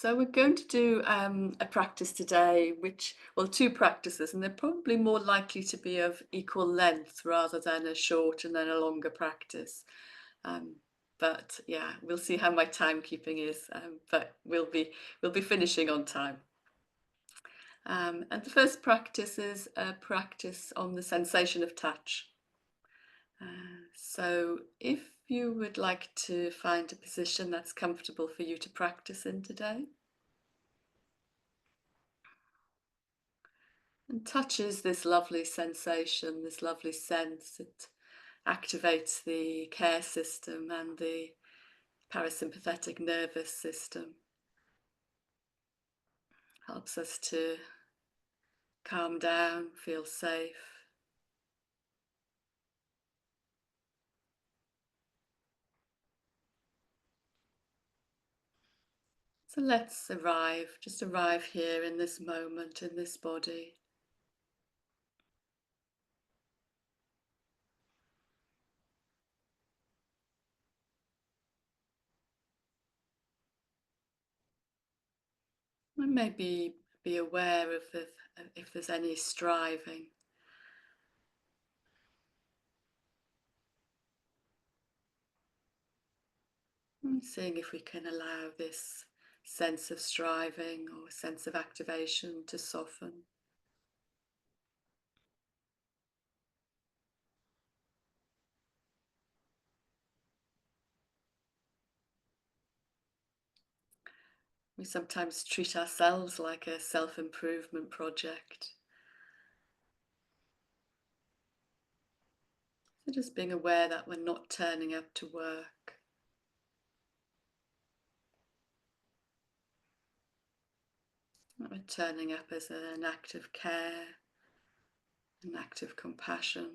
So we're going to do a practice today, two practices, and they're probably more likely to be of equal length rather than a short and then a longer practice. Um, but yeah, we'll see how my timekeeping is. But we'll be finishing on time. And the first practice is a practice on the sensation of touch. So if you would like to find a position that's comfortable for you to practice in today. And touch is this lovely sensation, this lovely sense. It activates the care system and the parasympathetic nervous system. Helps us to calm down, feel safe. So let's just arrive here in this moment, in this body. And maybe be aware of if there's any striving. And seeing if we can allow this sense of striving or sense of activation to soften. We sometimes treat ourselves like a self-improvement project. So just being aware that we're not turning up to work. That we're turning up as an act of care, an act of compassion.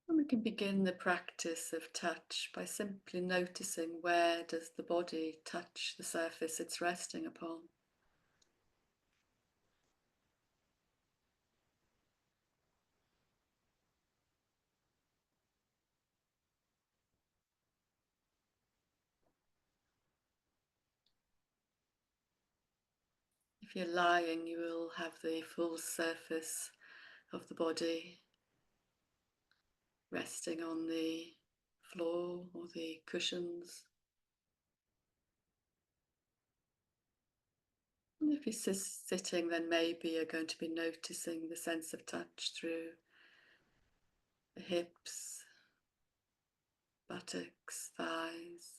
And we can begin the practice of touch by simply noticing where does the body touch the surface it's resting upon. If you're lying, you will have the full surface of the body resting on the floor or the cushions. And if you're sitting, then maybe you're going to be noticing the sense of touch through the hips, buttocks, thighs.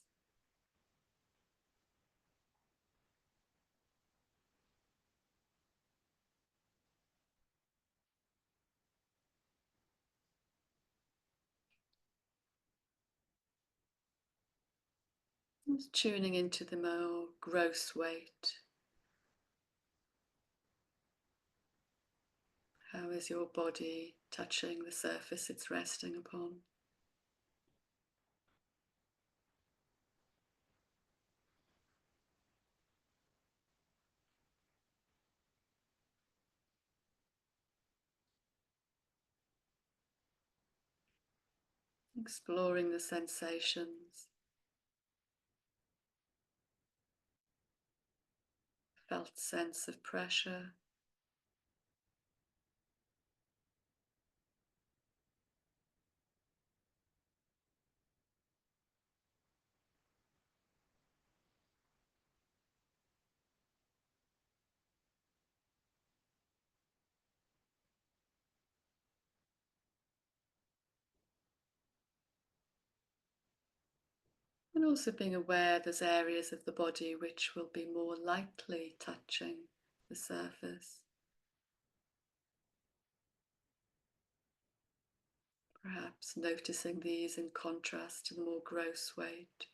Just tuning into the more gross weight. How is your body touching the surface it's resting upon? Exploring the sensations, felt sense of pressure, and also being aware there's areas of the body which will be more likely touching the surface. perhaps noticing these in contrast to the more gross weight.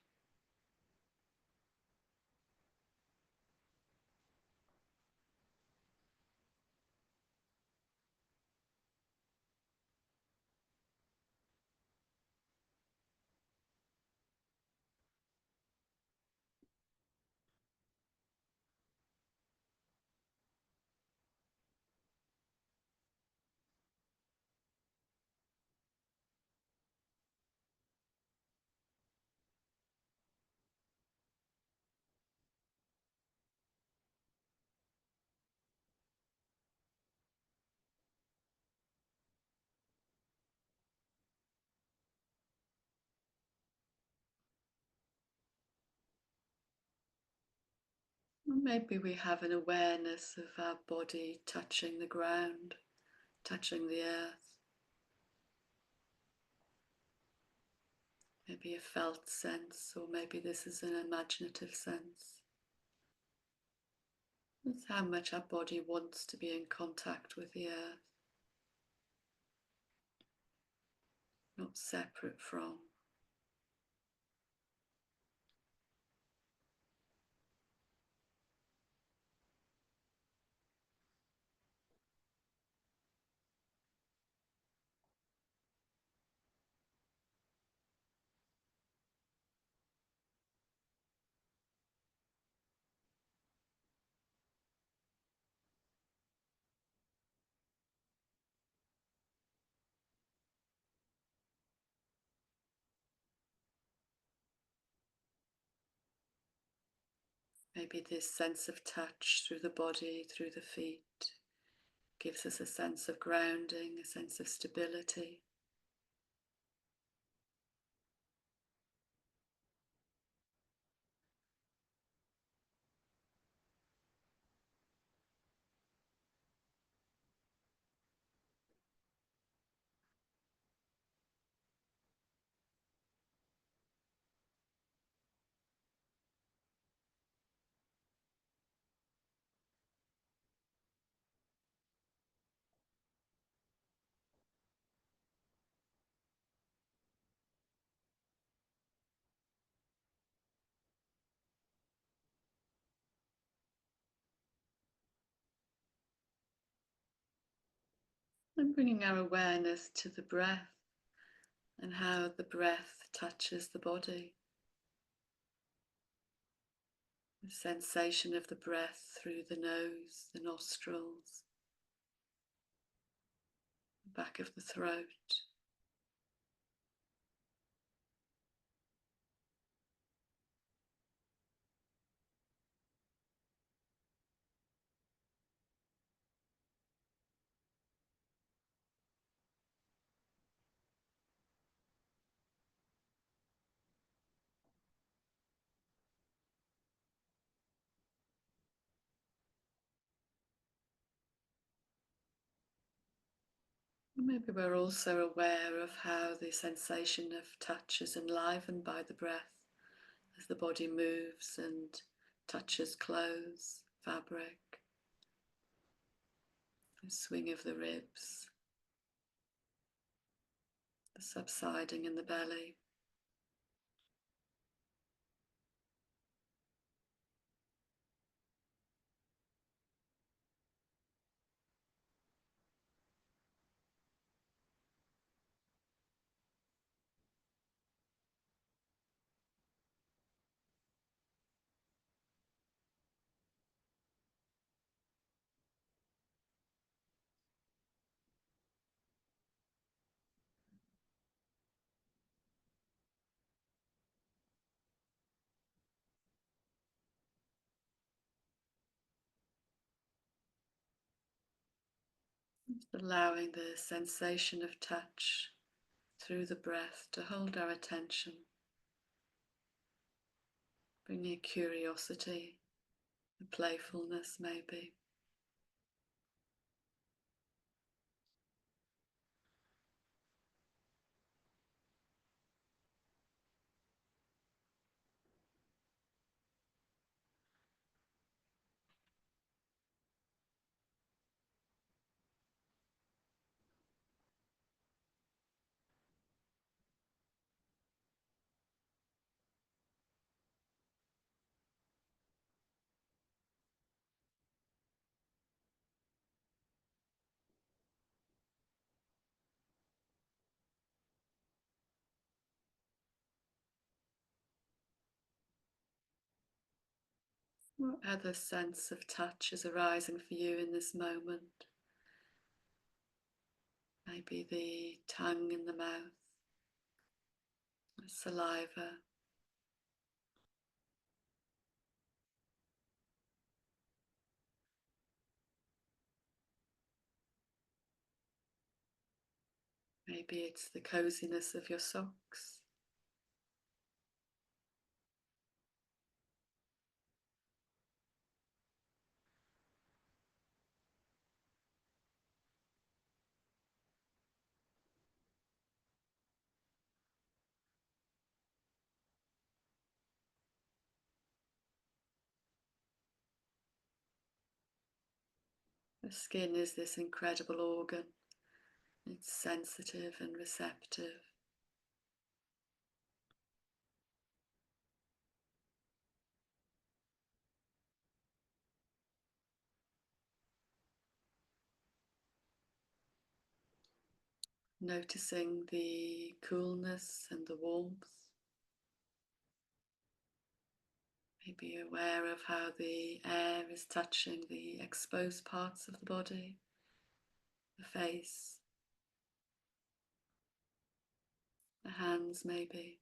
Maybe we have an awareness of our body touching the ground, touching the earth. Maybe a felt sense, or maybe this is an imaginative sense. It's how much our body wants to be in contact with the earth, not separate from. Maybe this sense of touch through the body, through the feet, gives us a sense of grounding, a sense of stability. And bringing our awareness to the breath and how the breath touches the body. The sensation of the breath through the nose, the nostrils, the back of the throat. Maybe we're also aware of how the sensation of touch is enlivened by the breath as the body moves and touches clothes, fabric, the swing of the ribs, the subsiding in the belly. Allowing the sensation of touch through the breath to hold our attention, bringing curiosity and playfulness maybe. What other sense of touch is arising for you in this moment? Maybe the tongue in the mouth, the saliva. Maybe it's the coziness of your socks. The skin is this incredible organ. It's sensitive and receptive. Noticing the coolness and the warmth. Maybe aware of how the air is touching the exposed parts of the body, the face, the hands maybe.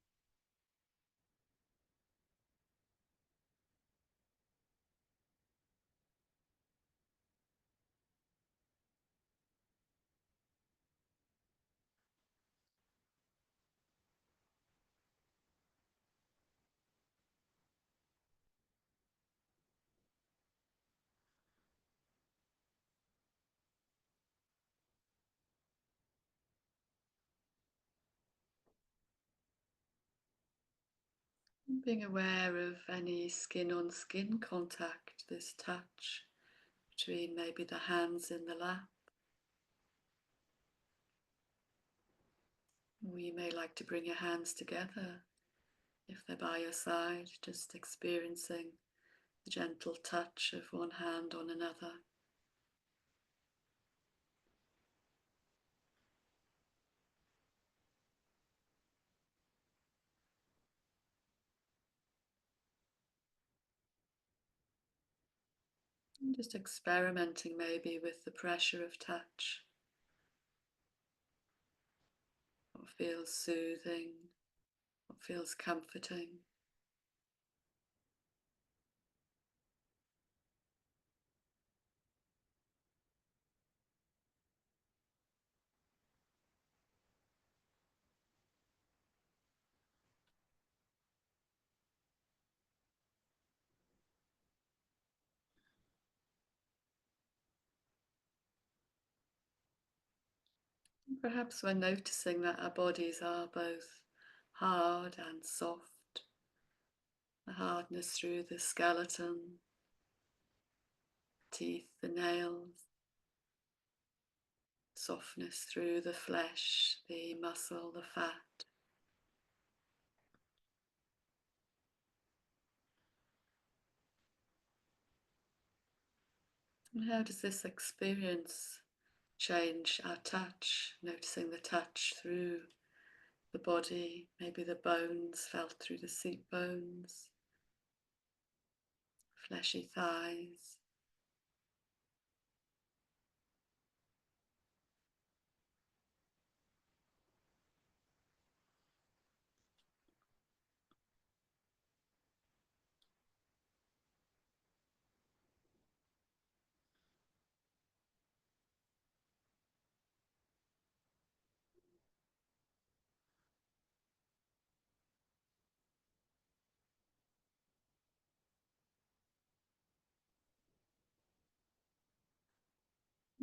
Being aware of any skin on skin contact, this touch between maybe the hands in the lap. Or you may like to bring your hands together if they're by your side, just experiencing the gentle touch of one hand on another. And just experimenting maybe with the pressure of touch. What feels soothing, what feels comforting. And perhaps we're noticing that our bodies are both hard and soft. The hardness through the skeleton, teeth, the nails. Softness through the flesh, the muscle, the fat. And how does this experience change our touch? Noticing the touch through the body, maybe the bones felt through the seat bones, fleshy thighs.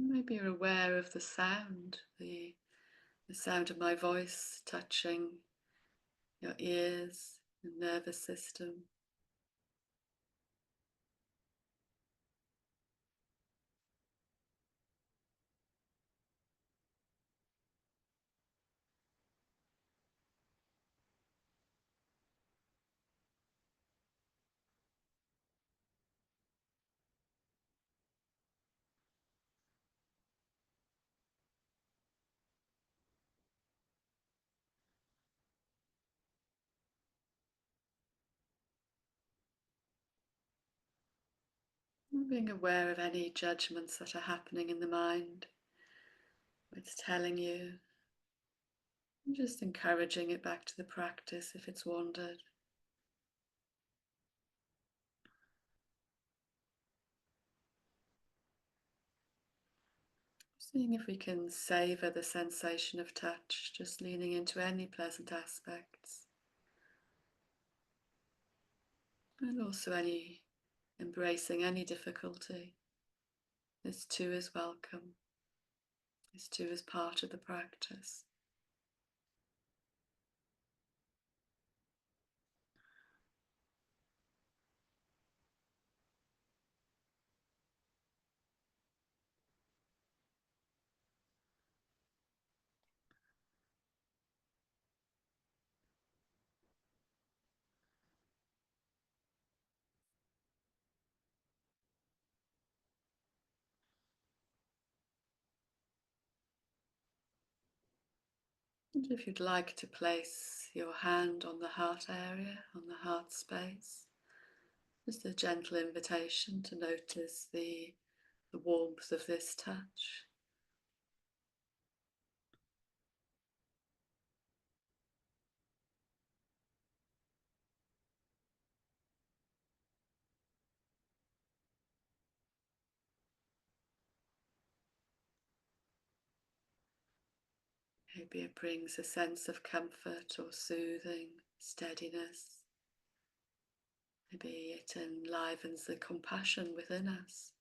Maybe you're aware of the sound, the sound of my voice touching your ears, your nervous system. Being aware of any judgments that are happening in the mind, it's telling you, and just encouraging it back to the practice if it's wandered. Seeing if we can savor the sensation of touch, just leaning into any pleasant aspects, and also embracing any difficulty. This too is welcome. This too is part of the practice. And if you'd like to place your hand on the heart area, on the heart space, just a gentle invitation to notice the warmth of this touch. Maybe it brings a sense of comfort or soothing, steadiness. Maybe it enlivens the compassion within us.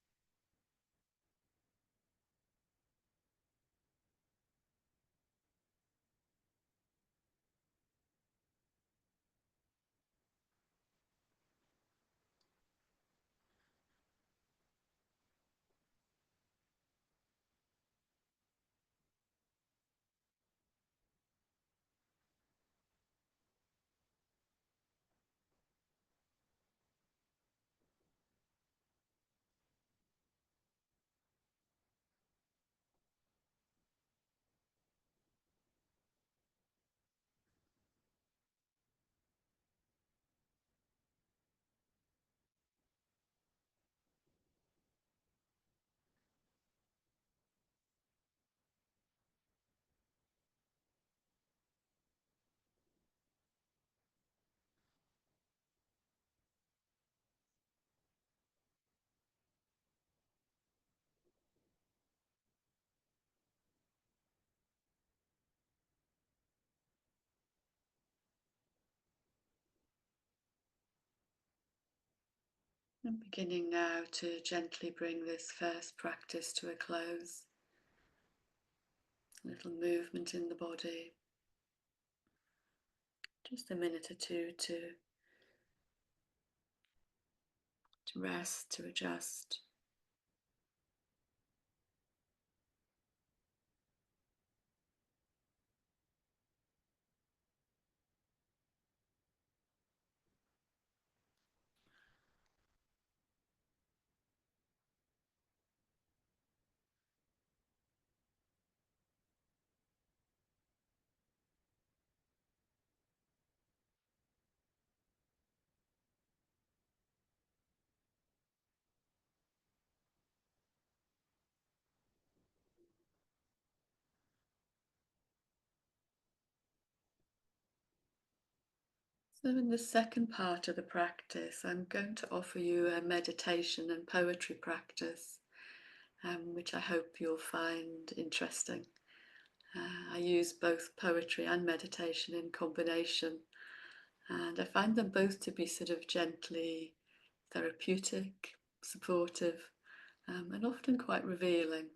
And beginning now to gently bring this first practice to a close. A little movement in the body. Just a minute or two to rest, to adjust. So in the second part of the practice, I'm going to offer you a meditation and poetry practice, which I hope you'll find interesting. I use both poetry and meditation in combination, and I find them both to be sort of gently therapeutic, supportive, and often quite revealing.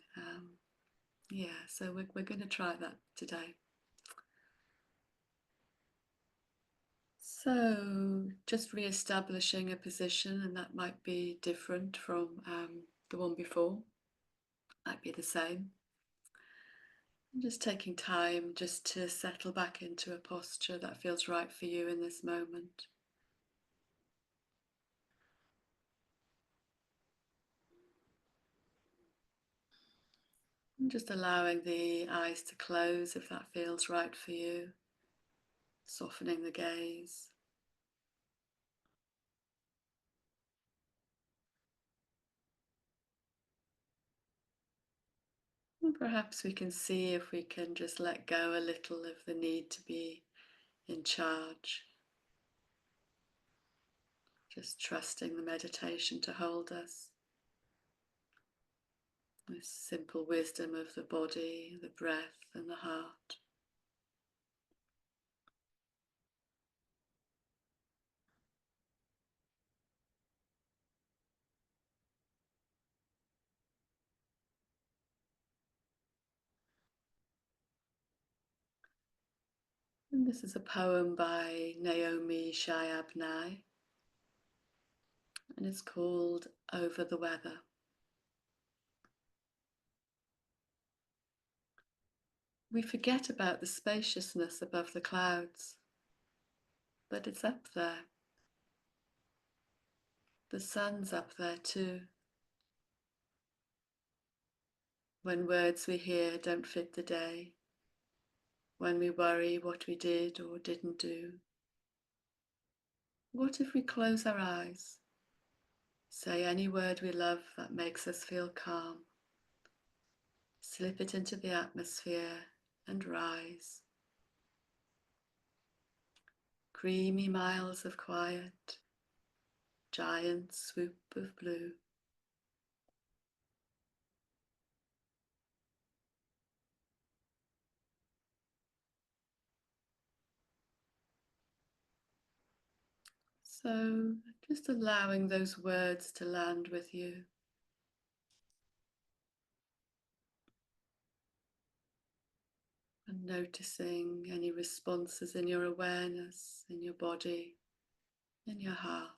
So we're going to try that today. So just re-establishing a position, and that might be different from the one before, might be the same. And just taking time just to settle back into a posture that feels right for you in this moment. And just allowing the eyes to close if that feels right for you, softening the gaze. And perhaps we can see if we can just let go a little of the need to be in charge. Just trusting the meditation to hold us. This simple wisdom of the body, the breath, and the heart. And this is a poem by Naomi Shayabnai, and it's called Over the Weather. We forget about the spaciousness above the clouds, but it's up there. The sun's up there too. When words we hear don't fit the day, when we worry what we did or didn't do, what if we close our eyes, say any word we love that makes us feel calm, slip it into the atmosphere and rise. Creamy miles of quiet, giant swoop of blue. So just allowing those words to land with you. And noticing any responses in your awareness, in your body, in your heart.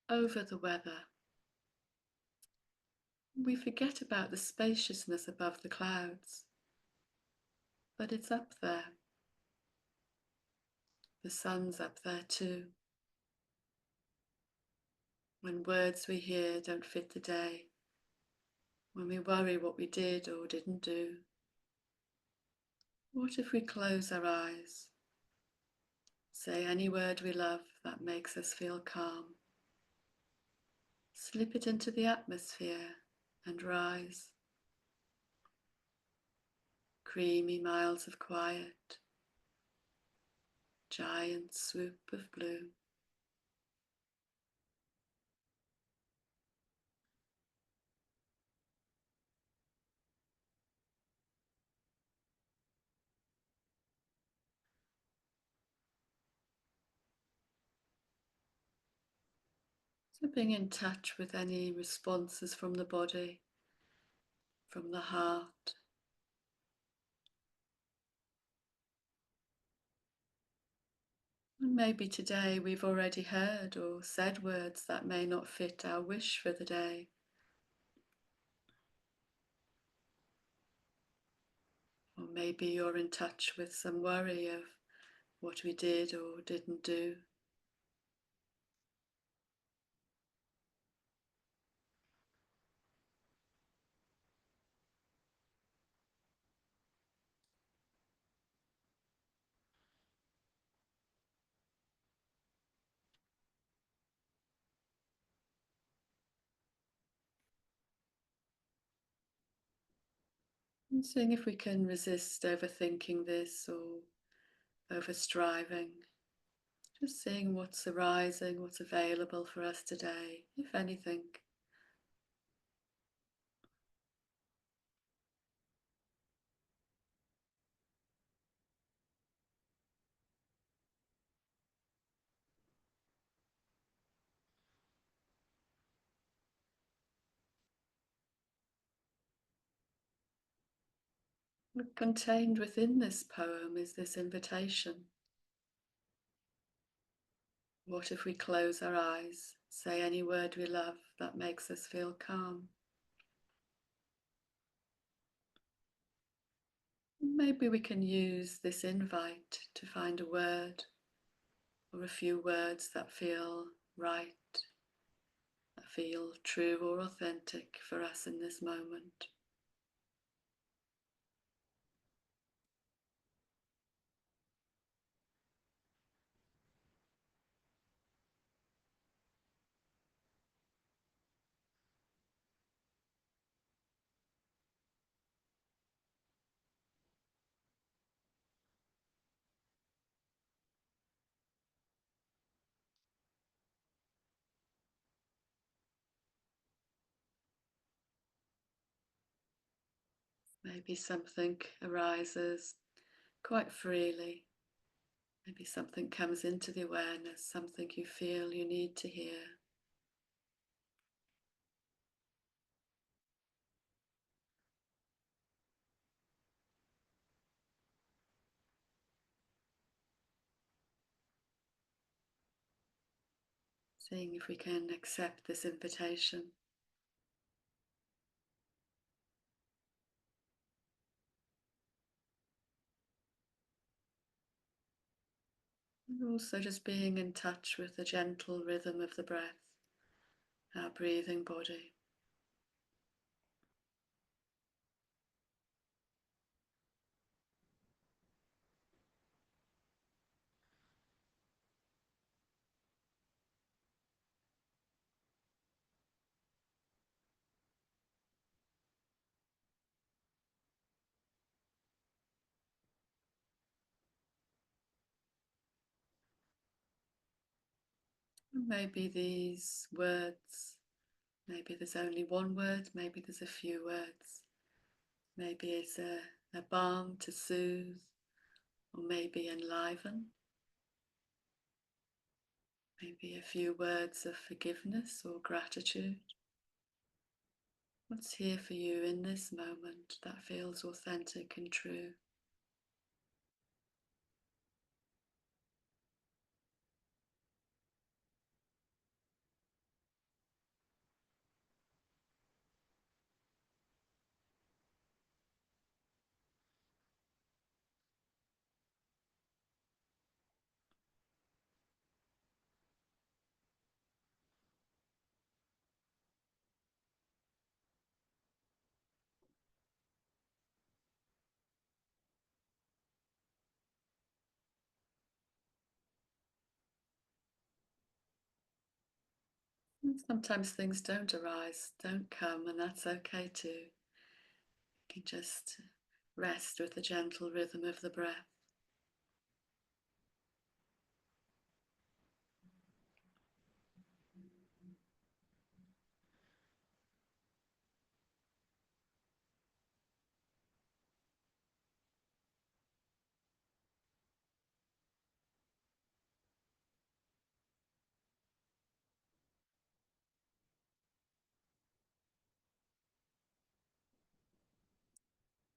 Over the weather. We forget about the spaciousness above the clouds, but it's up there. The sun's up there too. When words we hear don't fit the day, when we worry what we did or didn't do, what if we close our eyes, say any word we love that makes us feel calm, slip it into the atmosphere and rise. Creamy miles of quiet, giant swoop of blue. So being in touch with any responses from the body, from the heart. And maybe today we've already heard or said words that may not fit our wish for the day. Or maybe you're in touch with some worry of what we did or didn't do. And seeing if we can resist overthinking this or over striving. Just seeing what's arising, what's available for us today, if anything. Contained within this poem is this invitation. What if we close our eyes, say any word we love that makes us feel calm? Maybe we can use this invite to find a word or a few words that feel right, that feel true or authentic for us in this moment. Maybe something arises quite freely. Maybe something comes into the awareness, something you feel you need to hear. Seeing if we can accept this invitation. And also just being in touch with the gentle rhythm of the breath, our breathing body. And maybe these words, maybe there's only one word, maybe there's a few words. Maybe it's a balm to soothe, or maybe enliven. Maybe a few words of forgiveness or gratitude. What's here for you in this moment that feels authentic and true? And sometimes things don't arise, don't come, and that's okay too. You can just rest with the gentle rhythm of the breath.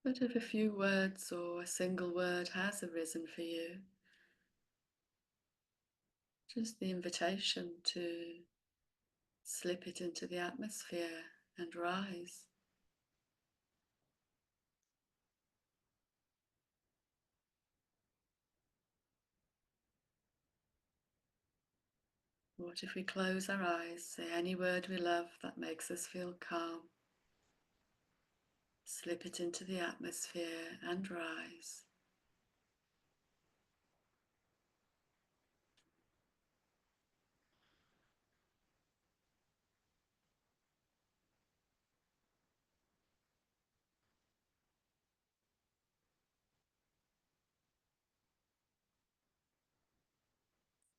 But if a few words or a single word has arisen for you, just the invitation to slip it into the atmosphere and rise. What if we close our eyes, say any word we love that makes us feel calm, slip it into the atmosphere and rise.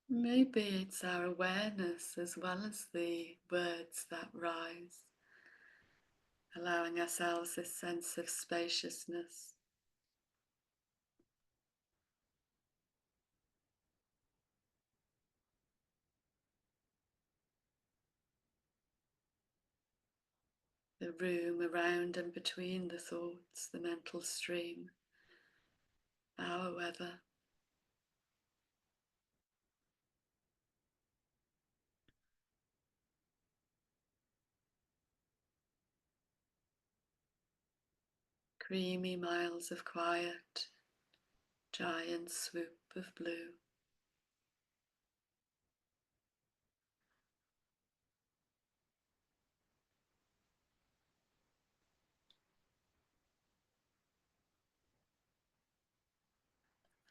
Maybe it's our awareness as well as the words that rise, allowing ourselves this sense of spaciousness. The room around and between the thoughts, the mental stream, our weather. Creamy miles of quiet, giant swoop of blue.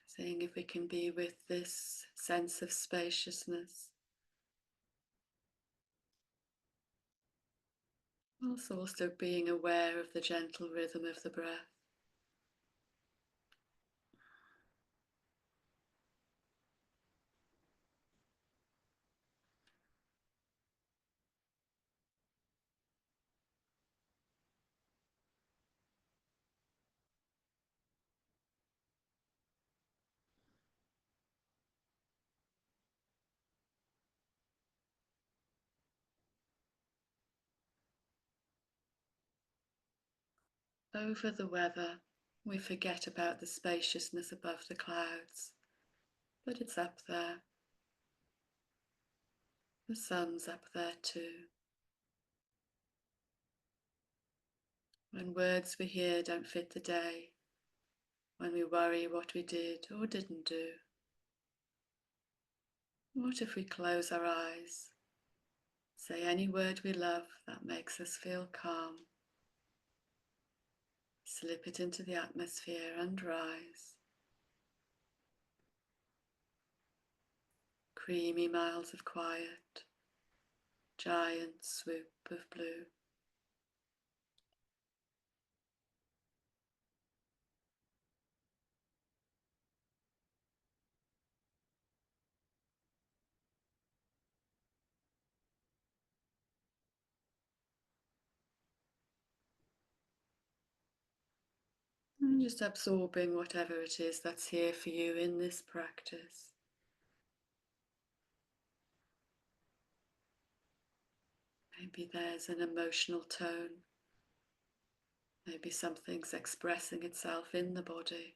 Seeing if we can be with this sense of spaciousness, also being aware of the gentle rhythm of the breath. Over the weather, we forget about the spaciousness above the clouds, but it's up there. The sun's up there too. When words we hear don't fit the day, when we worry what we did or didn't do, what if we close our eyes, say any word we love that makes us feel calm, slip it into the atmosphere and rise. Creamy miles of quiet, giant swoop of blue. And just absorbing whatever it is that's here for you in this practice. Maybe there's an emotional tone. Maybe something's expressing itself in the body.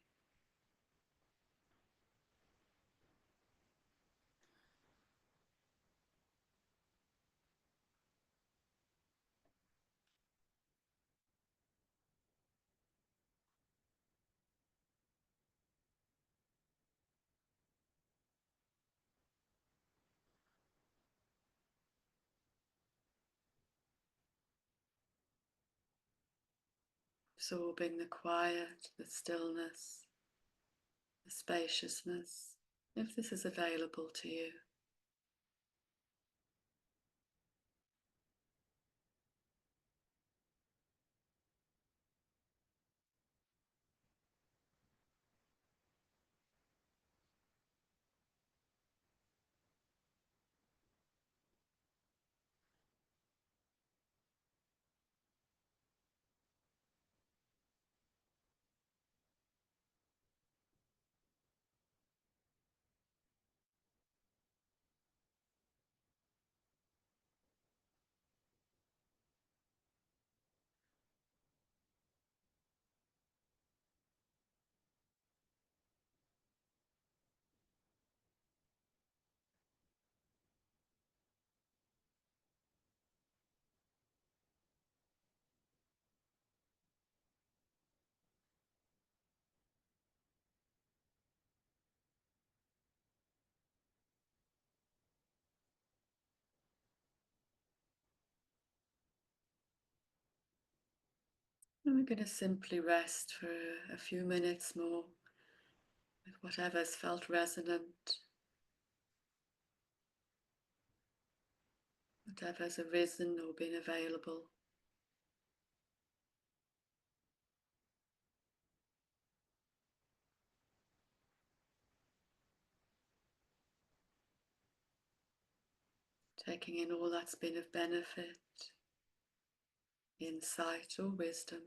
Absorbing the quiet, the stillness, the spaciousness, if this is available to you. And we're going to simply rest for a few minutes more with whatever's felt resonant, whatever's arisen or been available. Taking in all that's been of benefit, insight or wisdom.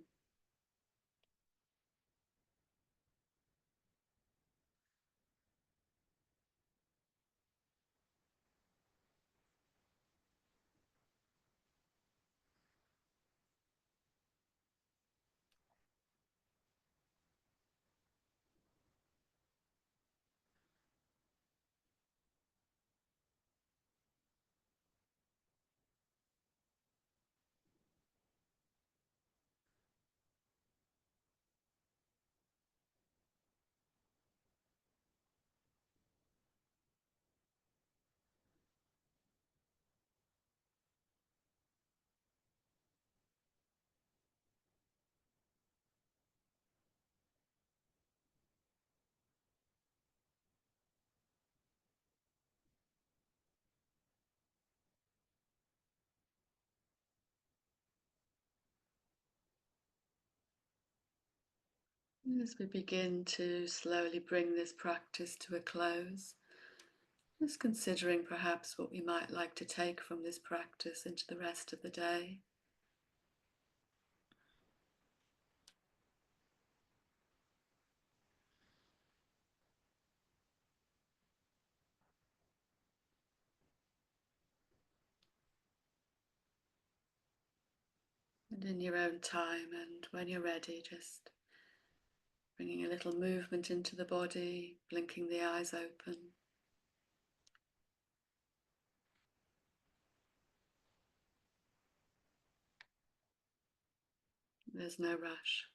As we begin to slowly bring this practice to a close, just considering perhaps what we might like to take from this practice into the rest of the day. And in your own time, and when you're ready, just bringing a little movement into the body, blinking the eyes open. There's no rush.